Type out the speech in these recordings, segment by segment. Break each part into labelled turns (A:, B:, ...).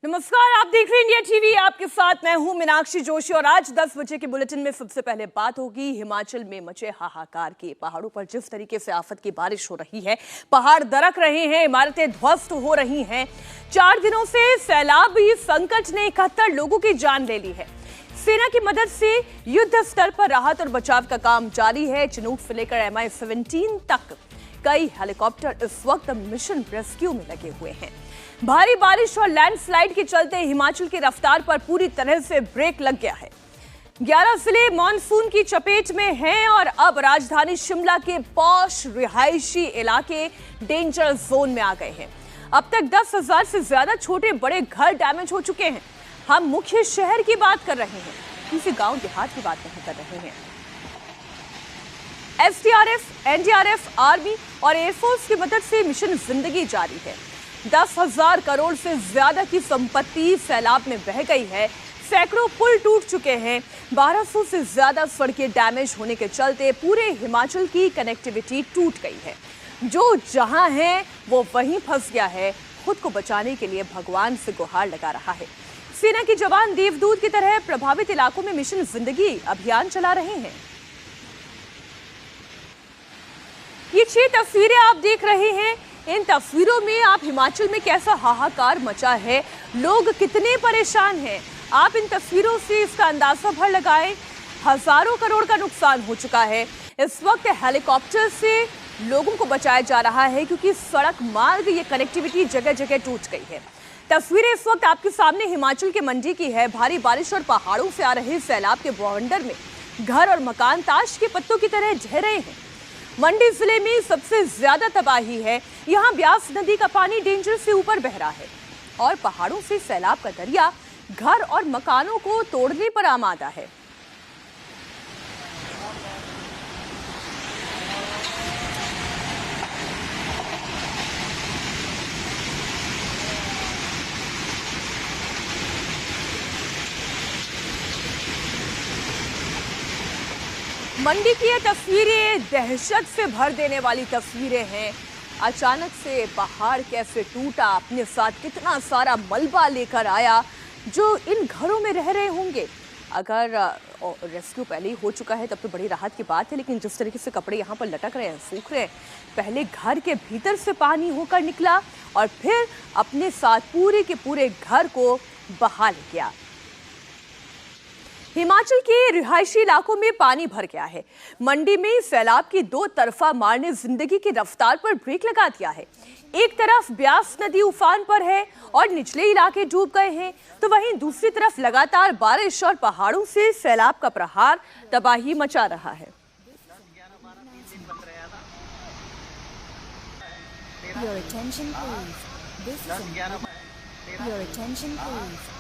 A: नमस्कार, आप देख रहे हैं इंडिया टीवी। आपके साथ मैं हूं मीनाक्षी जोशी और आज 10 बजे के बुलेटिन में सबसे पहले बात होगी हिमाचल में मचे हाहाकार की। पहाड़ों पर जिस तरीके से आफत की बारिश हो रही है, पहाड़ दरक रहे हैं, इमारतें ध्वस्त हो रही हैं। 4 दिनों से सैलाबी संकट ने 71 लोगों की जान ले ली है। सेना की मदद से युद्ध स्तर पर राहत और बचाव का काम जारी है। चिनूक से लेकर MI-17 तक कई हेलीकॉप्टर इस वक्त मिशन रेस्क्यू में लगे हुए हैं। भारी बारिश और लैंडस्लाइड के चलते हिमाचल की रफ्तार पर पूरी तरह से ब्रेक लग गया है। 11 जिले मानसून की चपेट में हैं और अब राजधानी शिमला के पॉश रिहायशी इलाके डेंजर जोन में आ गए हैं। अब तक 10,000 से ज्यादा छोटे बड़े घर डैमेज हो चुके हैं। हम मुख्य शहर की बात कर रहे हैं, किसी गांव देहात की बात नहीं कर रहे हैं। SDRF, NDRF, आर्मी और एयरफोर्स की मदद से मिशन जिंदगी जारी है। 10,000 करोड़ से ज्यादा की संपत्ति सैलाब में बह गई है। सैकड़ों पुल टूट चुके हैं। 1200 से ज्यादा सड़कें डैमेज होने के चलते पूरे हिमाचल की कनेक्टिविटी टूट गई है। जो जहां है वो वहीं फंस गया है। खुद को बचाने के लिए भगवान से गुहार लगा रहा है। सेना के जवान देवदूत की तरह प्रभावित इलाकों में मिशन जिंदगी अभियान चला रहे हैं। ये 6 तस्वीरें आप देख रहे हैं। इन तस्वीरों में आप हिमाचल में कैसा हाहाकार मचा है, लोग कितने परेशान हैं, आप इन तस्वीरों से इसका अंदाजा भर लगाएं। हजारों करोड़ का नुकसान हो चुका है। इस वक्त हेलीकॉप्टर से लोगों को बचाया जा रहा है क्योंकि सड़क मार्ग ये कनेक्टिविटी जगह जगह टूट गई है। तस्वीरें इस वक्त आपके सामने हिमाचल के मंडी की है। भारी बारिश और पहाड़ों से आ रहे सैलाब के बवंडर में घर और मकान ताश के पत्तों की तरह ढह रहे हैं। मंडी जिले में सबसे ज्यादा तबाही है। यहाँ ब्यास नदी का पानी डेंजर से ऊपर बह रहा है और पहाड़ों से सैलाब का दरिया घर और मकानों को तोड़ने पर आमादा है। मंडी की ये तस्वीरें दहशत से भर देने वाली तस्वीरें हैं। अचानक से पहाड़ कैसे टूटा, अपने साथ कितना सारा मलबा लेकर आया जो इन घरों में रह रहे होंगे। अगर रेस्क्यू पहले ही हो चुका है तब तो बड़ी राहत की बात है, लेकिन जिस तरीके से कपड़े यहाँ पर लटक रहे हैं, सूख रहे हैं, पहले घर के भीतर से पानी होकर निकला और फिर अपने साथ पूरे के पूरे घर को बहा ले गया। हिमाचल के रिहायशी इलाकों में पानी भर गया है। मंडी में सैलाब की 2 तरफा मार ने जिंदगी की रफ्तार पर ब्रेक लगा दिया है। एक तरफ ब्यास नदी उफान पर है और निचले इलाके डूब गए हैं, तो वहीं दूसरी तरफ लगातार बारिश और पहाड़ों से सैलाब का प्रहार तबाही मचा रहा है।
B: Your attention please. This is Your attention please.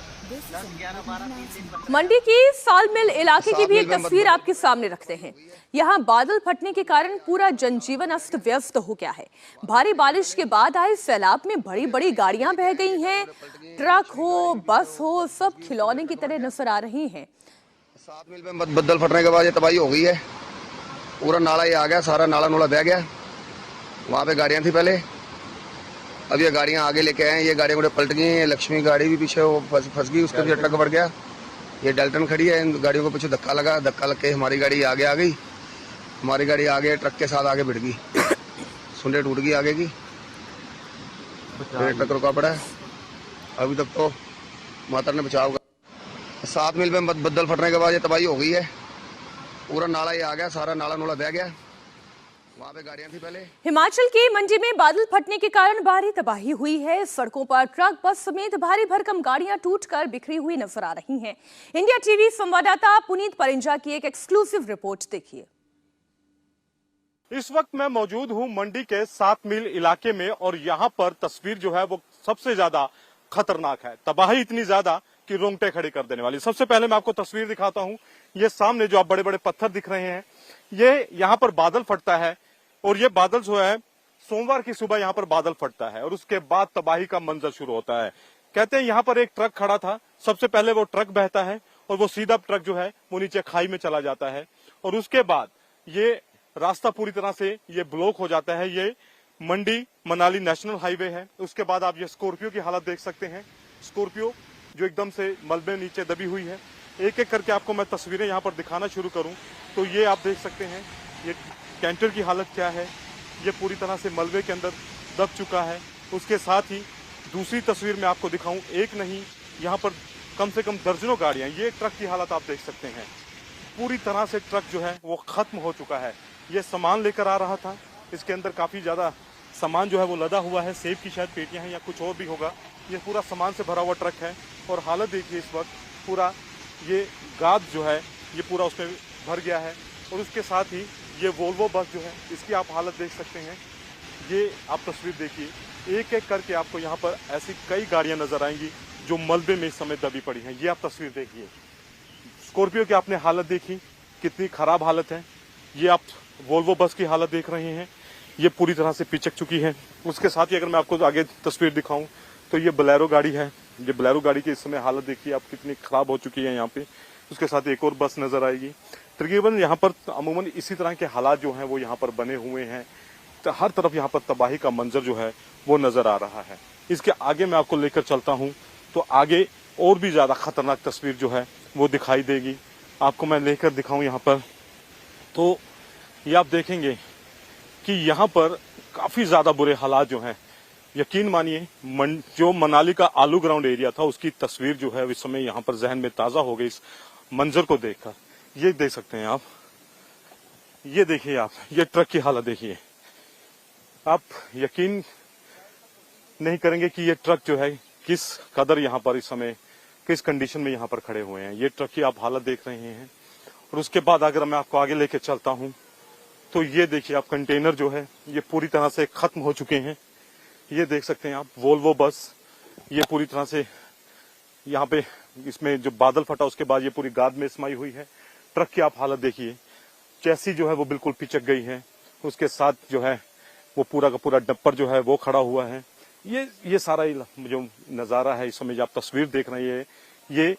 A: मंडी की साल मिल इलाके की भी एक तस्वीर आपके सामने रखते हैं। यहाँ बादल फटने के कारण पूरा जनजीवन अस्त व्यस्त हो गया है। भारी बारिश के बाद आए सैलाब में बड़ी बड़ी गाड़ियां बह गई हैं। ट्रक हो, बस हो, सब खिलौने की तरह नजर आ रही हैं।
C: 7 मील में बदल फटने के बाद ये तबाही हो गई है। पूरा नाला ये आ गया, सारा नाला नूला बह गया। वहाँ पे गाड़ियां थी पहले, अब ये गाड़ियां आगे लेके आए। ये गाड़ियां पलट गई हैं। लक्ष्मी गाड़ी भी पीछे वो फंस गई, उसके पीछे ट्रक भर गया। ये डेल्टन खड़ी है, इन गाड़ियों को पीछे धक्का लगा। धक्का लग के हमारी गाड़ी आगे आ गई। हमारी गाड़ी आगे ट्रक के साथ आगे भिड़ गई, सुंडे टूट गई आगे की। ट्रक रुका पड़ा है। अभी तक तो माता ने बचाव कर। 7 मील में बदल फटने के बाद ये तबाही हो गई है। पूरा नाला ये आ गया, सारा नाला नूला बह गया। वहाँ पे गाड़ियां थी पहले।
A: हिमाचल की मंडी में बादल फटने के कारण भारी तबाही हुई है। सड़कों पर ट्रक, बस समेत भारी भरकम गाड़ियां टूटकर बिखरी हुई नजर आ रही हैं। इंडिया टीवी संवाददाता पुनीत परिंजा की एक एक्सक्लूसिव रिपोर्ट देखिए।
D: इस वक्त मैं मौजूद हूं मंडी के 7 मील इलाके में और यहाँ पर तस्वीर जो है वो सबसे ज्यादा खतरनाक है। तबाही इतनी ज्यादा कि रोंगटे खड़े कर देने वाली। सबसे पहले मैं आपको तस्वीर दिखाता हूँ। ये सामने जो आप बड़े बड़े पत्थर दिख रहे हैं, ये यहाँ पर बादल फटता है और ये बादल जो है सोमवार की सुबह यहाँ पर बादल फटता है और उसके बाद तबाही का मंजर शुरू होता है। कहते हैं यहाँ पर एक ट्रक खड़ा था। सबसे पहले वो ट्रक बहता है और वो सीधा ट्रक जो है वो नीचे खाई में चला जाता है और उसके बाद ये रास्ता पूरी तरह से ये ब्लॉक हो जाता है। ये मंडी मनाली नेशनल हाईवे है। उसके बाद आप ये स्कॉर्पियो की हालत देख सकते हैं। स्कॉर्पियो जो एकदम से मलबे नीचे दबी हुई है। एक एक करके आपको मैं तस्वीरें यहाँ पर दिखाना शुरू करूँ तो ये आप देख सकते हैं ये कैंटर की हालत क्या है, ये पूरी तरह से मलबे के अंदर दब चुका है। उसके साथ ही दूसरी तस्वीर में आपको दिखाऊं, एक नहीं यहाँ पर कम से कम दर्जनों गाड़ियाँ, ये ट्रक की हालत आप देख सकते हैं। पूरी तरह से ट्रक जो है वो खत्म हो चुका है। ये सामान लेकर आ रहा था, इसके अंदर काफ़ी ज़्यादा सामान जो है वो लदा हुआ है, सेब की शायद पेटियाँ हैं या कुछ और भी होगा। ये पूरा सामान से भरा हुआ ट्रक है और हालत देखिए इस वक्त पूरा ये गाद जो है ये पूरा उसमें भर गया है। और उसके साथ ही ये वोल्वो बस जो है इसकी आप हालत देख सकते हैं। ये आप तस्वीर देखिए, एक एक करके आपको यहाँ पर ऐसी कई गाड़ियाँ नजर आएंगी जो मलबे में इस समय दबी पड़ी हैं। ये आप तस्वीर देखिए, स्कॉर्पियो की आपने हालत देखी कितनी खराब हालत है। ये आप वोल्वो बस की हालत देख रहे हैं, ये पूरी तरह से पिचक चुकी है। उसके साथ ही अगर मैं आपको आगे तस्वीर दिखाऊं तो ये बोलेरो गाड़ी है, ये बोलेरो गाड़ी की इस समय हालत देखिए आप कितनी खराब हो चुकी है यहाँ पे। उसके साथ एक और बस नजर आएगी। तकरीबन यहाँ पर अमूमन इसी तरह के हालात जो हैं वो यहाँ पर बने हुए हैं। तो हर तरफ यहाँ पर तबाही का मंजर जो है वो नजर आ रहा है। इसके आगे मैं आपको लेकर चलता हूँ तो आगे और भी ज्यादा खतरनाक तस्वीर जो है वो दिखाई देगी। आपको मैं लेकर दिखाऊं यहाँ पर तो ये आप देखेंगे कि यहाँ पर काफी ज्यादा बुरे हालात जो हैं। यकीन मानिए जो मनाली का आलू ग्राउंड एरिया था उसकी तस्वीर जो है इस समय यहाँ पर जहन में ताजा हो गई इस मंजर को देखकर। ये देख सकते हैं आप, ये देखिए आप, ये ट्रक की हालत देखिए। आप यकीन नहीं करेंगे कि ये ट्रक जो है किस कदर यहाँ पर इस समय किस कंडीशन में यहाँ पर खड़े हुए हैं। ये ट्रक की आप हालत देख रहे हैं। और उसके बाद अगर मैं आपको आगे लेके चलता हूँ तो ये देखिए आप, कंटेनर जो है ये पूरी तरह से खत्म हो चुके हैं। ये देख सकते हैं आप, वोल्वो बस ये पूरी तरह से यहाँ पे इसमें जो बादल फटा उसके बाद ये पूरी गाद में समाई हुई है। ट्रक की आप हालत देखिए, चैसी जो है वो बिल्कुल पिचक गई है। उसके साथ जो है वो पूरा का पूरा डंपर जो है वो खड़ा हुआ है। ये सारा जो नज़ारा है इस समय जो आप तस्वीर देख रहे हैं ये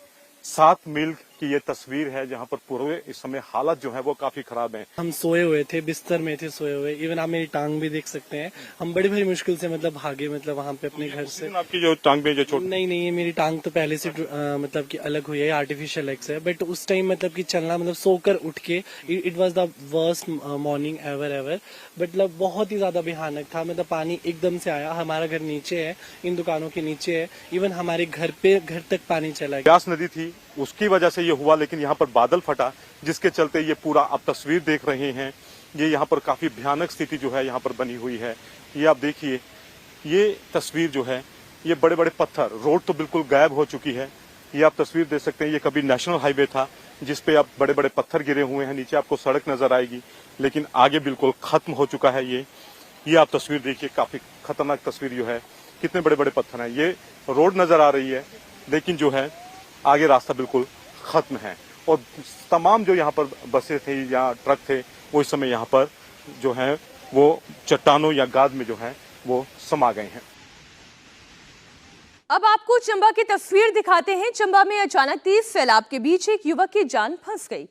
D: 7 मील की ये तस्वीर है जहाँ पर पूरे इस समय हालत जो है वो काफी खराब है।
E: हम सोए हुए थे, बिस्तर में थे सोए हुए। इवन आप मेरी टांग भी देख सकते हैं। हम बड़ी भारी मुश्किल से मतलब भागे, मतलब वहाँ पे अपने घर से।
D: आपकी जो टांग में जो चोट?
E: नहीं, ये मेरी टांग तो पहले से मतलब कि अलग हुई है, आर्टिफिशियल लेग्स है। बट उस टाइम मतलब कि चलना, मतलब सोकर उठ के, it was the worst morning ever. मतलब बहुत ही ज्यादा भयानक था। मतलब पानी एकदम से आया। हमारा घर नीचे है, इन दुकानों के नीचे है। इवन हमारे घर तक पानी चला गया।
D: ब्यास नदी थी उसकी वजह से ये हुआ, लेकिन यहाँ पर बादल फटा जिसके चलते ये पूरा आप तस्वीर देख रहे हैं। ये यहाँ पर काफी भयानक स्थिति जो है यहाँ पर बनी हुई है। ये आप देखिए, ये तस्वीर जो है ये बड़े बड़े पत्थर, रोड तो बिल्कुल गायब हो चुकी है। ये आप तस्वीर देख सकते हैं, ये कभी नेशनल हाईवे था जिसपे आप बड़े बड़े पत्थर गिरे हुए हैं। नीचे आपको सड़क नजर आएगी, लेकिन आगे बिल्कुल खत्म हो चुका है। ये आप तस्वीर देखिए, काफी खतरनाक तस्वीर जो है, कितने बड़े बड़े पत्थर हैं। ये रोड नजर आ रही है लेकिन जो है आगे रास्ता बिल्कुल खत्म है। और तमाम जो यहाँ पर बसें थे या ट्रक थे वो इस समय यहाँ पर जो है वो चट्टानों या गाद में जो है वो समा गए हैं।
A: अब आपको चंबा की तस्वीर दिखाते हैं। चंबा में अचानक तेज सैलाब के बीच एक युवक की जान फंस गई।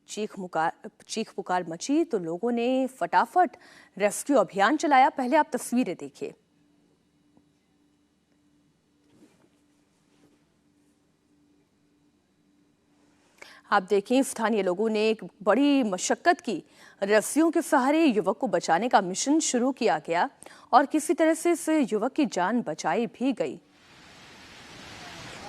A: चीख पुकार मची तो लोगों ने फटाफट रेस्क्यू अभियान चलाया। पहले आप तस्वीरें देखिए। आप देखें, स्थानीय लोगों ने एक बड़ी मशक्कत की। रस्सियों के सहारे युवक को बचाने का मिशन शुरू किया गया और किसी तरह से इस युवक की जान बचाई भी गई।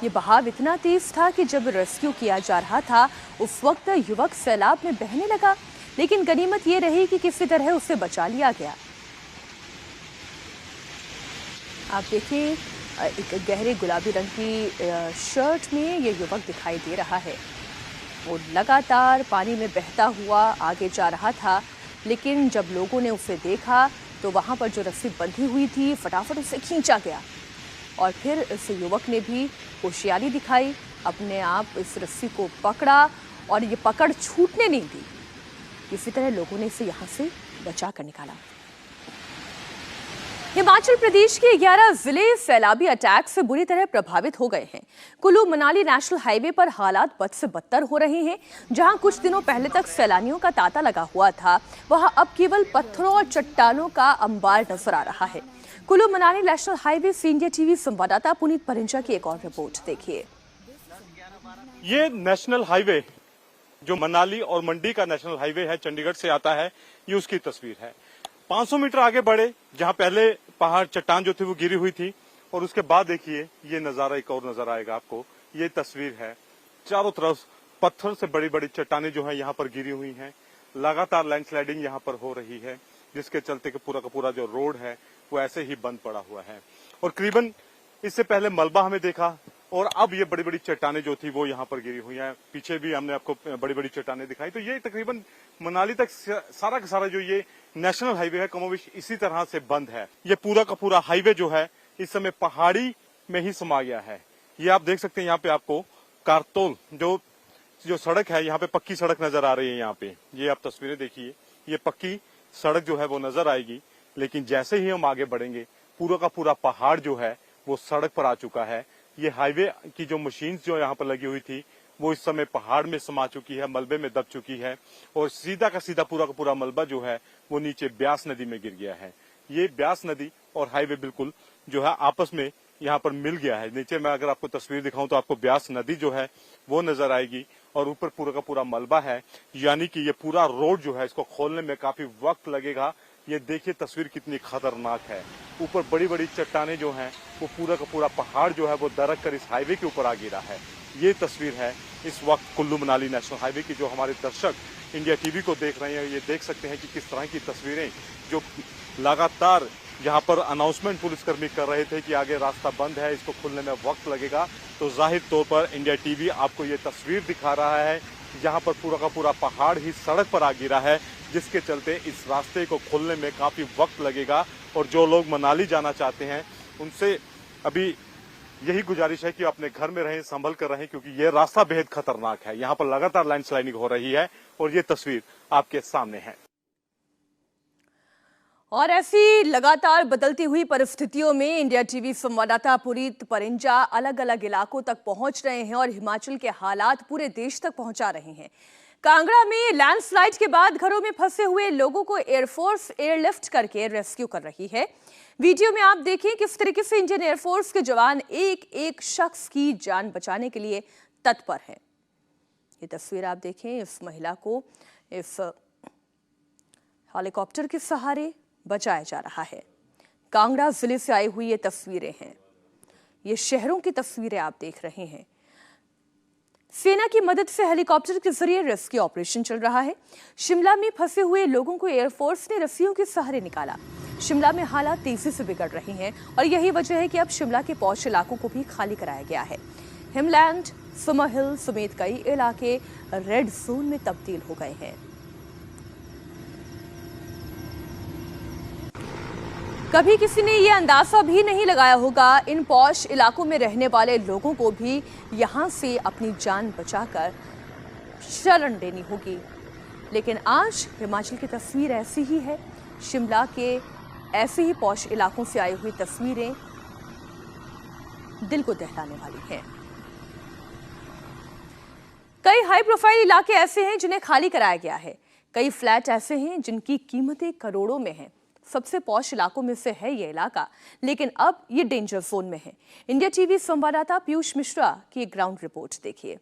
A: ये बहाव इतना तेज था कि जब रेस्क्यू किया जा रहा था उस वक्त युवक सैलाब में बहने लगा, लेकिन गनीमत ये रही कि किसी तरह उसे बचा लिया गया। आप देखिए, एक गहरे गुलाबी रंग की शर्ट में ये युवक दिखाई दे रहा है। वो लगातार पानी में बहता हुआ आगे जा रहा था, लेकिन जब लोगों ने उसे देखा तो वहां पर जो रस्सी बंधी हुई थी फटाफट उसे खींचा गया और फिर इस युवक ने भी होशियारी दिखाई, अपने आप इस रस्सी को पकड़ा और ये पकड़ छूटने नहीं दी। किसी तरह लोगों ने इसे यहाँ से बचा कर निकाला। हिमाचल प्रदेश के 11 जिले सैलाबी अटैक से बुरी तरह प्रभावित हो गए हैं। कुल्लू मनाली नेशनल हाईवे पर हालात बद से बदतर हो रहे हैं। जहां कुछ दिनों पहले तक सैलानियों का तांता लगा हुआ था, वहां अब केवल पत्थरों और चट्टानों का अंबार नजर आ रहा है। कुल्लू मनाली नेशनल हाईवे से इंडिया टीवी संवाददाता पुनीत परिंजा की एक और रिपोर्ट देखिए।
D: ये नेशनल हाईवे जो मनाली और मंडी का नेशनल हाईवे है, चंडीगढ़ से आता है, ये उसकी तस्वीर है। 500 मीटर आगे बढ़े, जहां पहले पहाड़ चट्टान जो थी वो गिरी हुई थी, और उसके बाद देखिए ये नजारा एक और नजर आएगा आपको। ये तस्वीर है, चारों तरफ पत्थर से बड़ी बड़ी चट्टानें जो है यहाँ पर गिरी हुई हैं। लगातार लैंडस्लाइडिंग यहाँ पर हो रही है, जिसके चलते कि पूरा का पूरा जो रोड है वो ऐसे ही बंद पड़ा हुआ है। और करीबन इससे पहले मलबा हमें देखा, और अब ये बड़ी बड़ी चट्टानें जो थी वो यहाँ पर गिरी हुई हैं। पीछे भी हमने आपको बड़ी बड़ी चट्टानें दिखाई। तो ये तकरीबन मनाली तक सारा का सारा जो ये नेशनल हाईवे है कमोबेश इसी तरह से बंद है। ये पूरा का पूरा हाईवे जो है इस समय पहाड़ी में ही समा गया है। ये आप देख सकते हैं, यहाँ पे आपको कारतोल जो सड़क है, यहाँ पे पक्की सड़क नजर आ रही है। यहाँ पे ये आप तस्वीरें देखिए, ये पक्की सड़क जो है वो नजर आएगी। लेकिन जैसे ही हम आगे बढ़ेंगे, पूरा का पूरा पहाड़ जो है वो सड़क पर आ चुका है। ये हाईवे की जो मशीन जो यहाँ पर लगी हुई थी वो इस समय पहाड़ में समा चुकी है, मलबे में दब चुकी है, और सीधा का सीधा पूरा का पूरा मलबा जो है वो नीचे ब्यास नदी में गिर गया है। ये ब्यास नदी और हाईवे बिल्कुल जो है आपस में यहाँ पर मिल गया है। नीचे मैं अगर आपको तस्वीर दिखाऊं तो आपको ब्यास नदी जो है वो नजर आएगी, और ऊपर पूरा का पूरा मलबा है। यानी कि ये पूरा रोड जो है इसको खोलने में काफी वक्त लगेगा। ये देखिए तस्वीर कितनी खतरनाक है। ऊपर बड़ी बड़ी चट्टानें जो हैं वो पूरा का पूरा पहाड़ जो है वो दरक कर इस हाईवे के ऊपर आ गिरा है। ये तस्वीर है इस वक्त कुल्लू मनाली नेशनल हाईवे की। जो हमारे दर्शक इंडिया टीवी को देख रहे हैं, ये देख सकते हैं कि किस तरह की तस्वीरें जो लगातार यहाँ पर अनाउंसमेंट पुलिसकर्मी कर रहे थे कि आगे रास्ता बंद है, इसको खुलने में वक्त लगेगा। तो जाहिर तौर पर इंडिया टीवी आपको ये तस्वीर दिखा रहा है, जहाँ पर पूरा का पूरा पहाड़ ही सड़क पर आ गिरा है, जिसके चलते इस रास्ते को खोलने में काफी वक्त लगेगा। और जो लोग मनाली जाना चाहते हैं उनसे अभी यही गुजारिश है कि अपने घर में रहें, संभल कर रहें, क्योंकि ये रास्ता बेहद खतरनाक है। यहाँ पर लगातार लैंडस्लाइडिंग हो रही है और ये तस्वीर आपके सामने है।
A: और ऐसी लगातार बदलती हुई परिस्थितियों में इंडिया टीवी संवाददाता पुनीत परिंजा अलग अलग इलाकों तक पहुंच रहे हैं और हिमाचल के हालात पूरे देश तक पहुंचा रहे हैं। कांगड़ा में लैंडस्लाइड के बाद घरों में फंसे हुए लोगों को एयरफोर्स एयरलिफ्ट करके रेस्क्यू कर रही है। वीडियो में आप देखें किस तरीके से इंडियन एयरफोर्स के जवान एक एक शख्स की जान बचाने के लिए तत्पर हैं। ये तस्वीर आप देखें, इस महिला को इस हेलीकॉप्टर के सहारे बचाया जा रहा है। कांगड़ा जिले से आई हुई ये तस्वीरें हैं, ये शहरों की तस्वीरें आप देख रहे हैं। सेना की मदद से हेलीकॉप्टर के जरिए रेस्क्यू ऑपरेशन चल रहा है। शिमला में फंसे हुए लोगों को एयरफोर्स ने रस्सियों के सहारे निकाला। शिमला में हालात तेजी से बिगड़ रहे हैं और यही वजह है कि अब शिमला के पौष इलाकों को भी खाली कराया गया है। हिमलैंड, समर हिल समेत कई इलाके रेड जोन में तब्दील हो गए हैं। कभी किसी ने यह अंदाजा भी नहीं लगाया होगा इन पॉश इलाकों में रहने वाले लोगों को भी यहां से अपनी जान बचाकर शरण लेनी होगी। लेकिन आज हिमाचल की तस्वीर ऐसी ही है। शिमला के ऐसे ही पॉश इलाकों से आई हुई तस्वीरें दिल को दहलाने वाली हैं। कई हाई प्रोफाइल इलाके ऐसे हैं जिन्हें खाली कराया गया है। कई फ्लैट ऐसे हैं जिनकी कीमतें करोड़ों में हैं। सबसे पॉश इलाकों में से है ये इलाका, लेकिन अब ये डेंजर जोन में है। इंडिया टीवी संवाददाता पीयूष मिश्रा की एक ग्राउंड रिपोर्ट देखिए।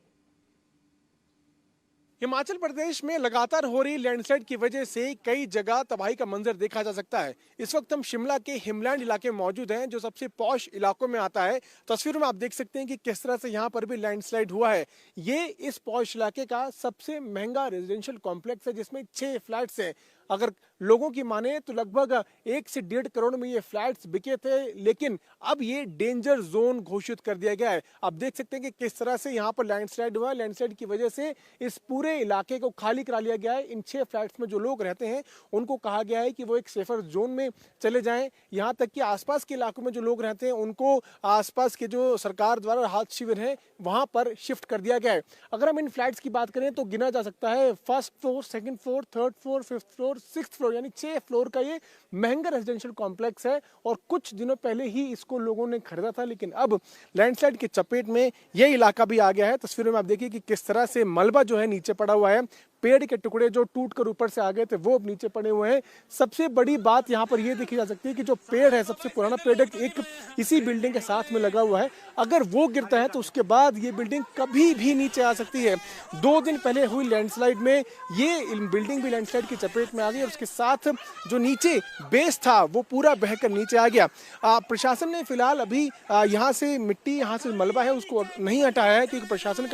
F: हिमाचल प्रदेश में लगातार हो रही लैंडस्लाइड की वजह से कई जगह तबाही का मंजर देखा जा सकता है। इस वक्त हम शिमला के हिमलैंड इलाके में मौजूद हैं, जो सबसे पॉश इलाकों में आता है। तस्वीरों में आप देख सकते हैं कि किस तरह से यहाँ पर भी लैंडस्लाइड हुआ है। ये इस पॉश इलाके का सबसे महंगा रेजिडेंशियल कॉम्प्लेक्स है, जिसमें 6 फ्लैट्स हैं। अगर लोगों की माने तो लगभग 1 से 1.5 करोड़ में ये फ्लैट्स बिके थे, लेकिन अब ये डेंजर जोन घोषित कर दिया गया है। आप देख सकते हैं कि किस तरह से यहाँ पर लैंडस्लाइड हुआ है। लैंडस्लाइड की वजह से इस पूरे इलाके को खाली करा लिया गया है। इन 6 फ्लैट्स में जो लोग रहते हैं उनको कहा गया है कि वो एक सेफर जोन में चले जाएं। यहाँ तक कि आसपास के इलाकों में जो लोग रहते हैं उनको आसपास के जो सरकार द्वारा राहत शिविर है वहां पर शिफ्ट कर दिया गया है। अगर हम इन फ्लैट्स की बात करें तो गिना जा सकता है 1st floor, 2nd floor, 3rd floor, 5th floor, 6th floor, यानी 6 फ्लोर का ये महंगा रेजिडेंशियल कॉम्प्लेक्स है। और कुछ दिनों पहले ही इसको लोगों ने खरीदा था, लेकिन अब लैंडस्लाइड की चपेट में ये इलाका भी आ गया है। तस्वीरों में आप देखिए कि किस तरह से मलबा जो है नीचे पड़ा हुआ है। पेड़ के टुकड़े जो टूट कर ऊपर से आ गए थे वो अब नीचे पड़े हुए हैं। सबसे बड़ी बात यहाँ पर ये देखी जा सकती है कि जो पेड़ है, सबसे पुराना पेड़ एक इसी बिल्डिंग के साथ में लगा हुआ है, अगर वो गिरता है तो उसके बाद ये बिल्डिंग कभी भी नीचे आ सकती है। 2 दिन पहले हुई लैंडस्लाइड में ये बिल्डिंग भी लैंडस्लाइड की चपेट में आ गई और उसके साथ जो नीचे बेस था वो पूरा बहकर नीचे आ गया। प्रशासन ने फिलहाल अभी यहाँ से मिट्टी, यहाँ से मलबा है उसको नहीं हटाया है, क्योंकि प्रशासन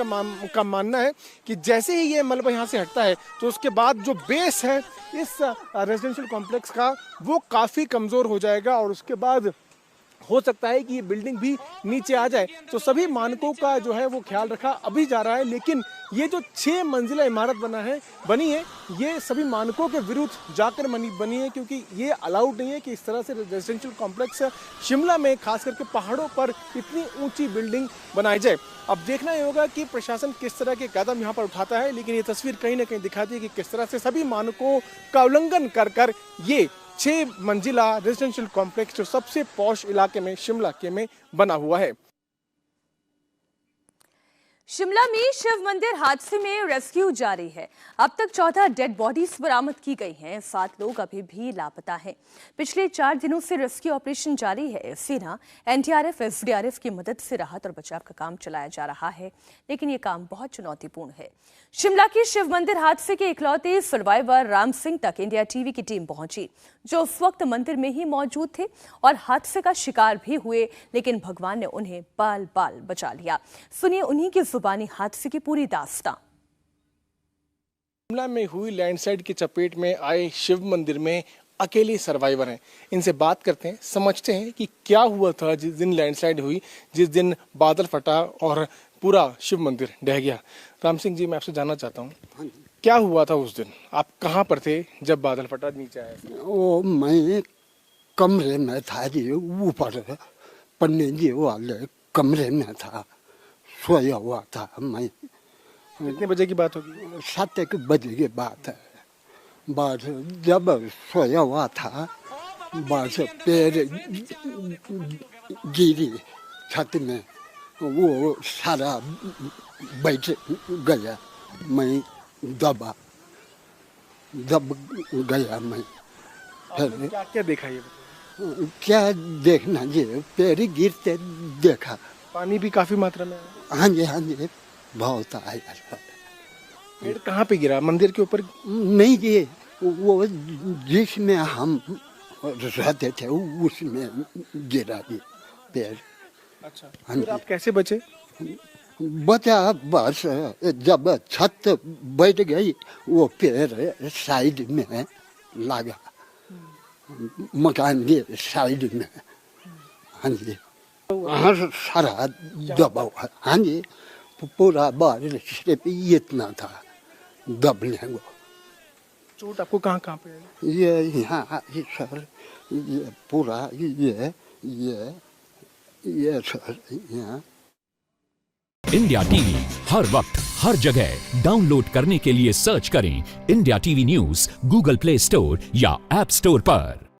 F: का मानना है कि जैसे ही ये मलबा यहाँ से हटता है तो उसके बाद जो बेस है इस रेजिडेंशियल कॉम्प्लेक्स का वो काफ़ी कमज़ोर हो जाएगा और उसके बाद हो सकता है कि ये बिल्डिंग भी नीचे आ जाए। तो सभी मानकों का जो है वो ख्याल रखा अभी जा रहा है, लेकिन ये जो 6 मंजिला इमारत बनी है ये सभी मानकों के विरुद्ध जाकर बनी है, क्योंकि ये अलाउड नहीं है कि इस तरह से रेजिडेंशियल कॉम्प्लेक्स शिमला में खास करके पहाड़ों पर इतनी ऊंची बिल्डिंग बनाई जाए। अब देखना ये होगा कि प्रशासन किस तरह के कदम यहाँ पर उठाता है, लेकिन ये तस्वीर कहीं ना कहीं दिखाती है कि किस तरह से सभी मानकों का उल्लंघन कर ये 6 मंजिला रेजिडेंशियल कॉम्प्लेक्स जो सबसे पॉश इलाके में शिमला के में बना हुआ है।
A: शिमला में शिव मंदिर हादसे में रेस्क्यू जारी है। अब तक 14 डेड बॉडीज बरामद की गई हैं। 7 लोग अभी भी लापता हैं। पिछले 4 दिनों से रेस्क्यू ऑपरेशन जारी है। सेना, एनडीआरएफ, एसडीआरएफ की मदद से राहत और बचाव का काम चलाया जा रहा है, लेकिन ये काम बहुत चुनौतीपूर्ण है। शिमला के शिव मंदिर हादसे के इकलौते सर्वाइवर राम सिंह तक इंडिया टीवी की टीम पहुंची, जो उस वक्त मंदिर में ही मौजूद थे और हादसे का शिकार भी हुए, लेकिन भगवान ने उन्हें बाल बाल बचा लिया। सुनिए उन्हीं की जुबानी हादसे की पूरी दास्तां।
F: शिमला में हुई लैंडस्लाइड की चपेट में आए शिव मंदिर में अकेले सर्वाइवर हैं। इनसे बात करते हैं, समझते हैं कि क्या हुआ था जिस दिन लैंडस्लाइड हुई, जिस दिन बादल फटा और पूरा शिव मंदिर ढह गया। राम सिंह जी, मैं आपसे जानना चाहता हूँ क्या हुआ था उस दिन, आप कहाँ पर थे जब बादल फटा नीचे आया?
G: वो मैं कमरे में था जी, ऊपर पंडित जी वाले कमरे में था, सोया हुआ था मैं।
F: कितने बजे की बात होगी?
G: 7 बजे की बात है। बस जब सोया हुआ था बस पैर गिरी छत में, वो सारा बैठ गया, मैं दब गया मैं। फिर
F: क्या क्या देखा ये?
G: क्या देखना जी, पैर गिरते देखा।
F: पानी भी काफी मात्रा में आया?
G: हाँ जी बहुत आया।
F: पेड़ कहाँ पे गिरा? मंदिर के ऊपर?
G: नहीं जी, वो जिसमें हम रहते थे उसमें गिरा जी पेड़।
F: अच्छा,
G: हाँ
F: फिर
G: जी।
F: आप कैसे बचे?
G: बचा बस, जब छत बैठ गई वो पेड़ साइड में लगा, मकान के साइड में। हाँ जी, हाँ सारा दबाव। हाँ जी, पूरा बारिश सिर्फ इतना था दबने को।
F: चोट आपको कहाँ कहाँ पे?
G: ये यहाँ सर, ये पूरा ये सर यहाँ।
H: इंडिया टीवी हर वक्त हर जगह डाउनलोड करने के लिए सर्च करें India TV news Google play store या ऐप स्टोर पर।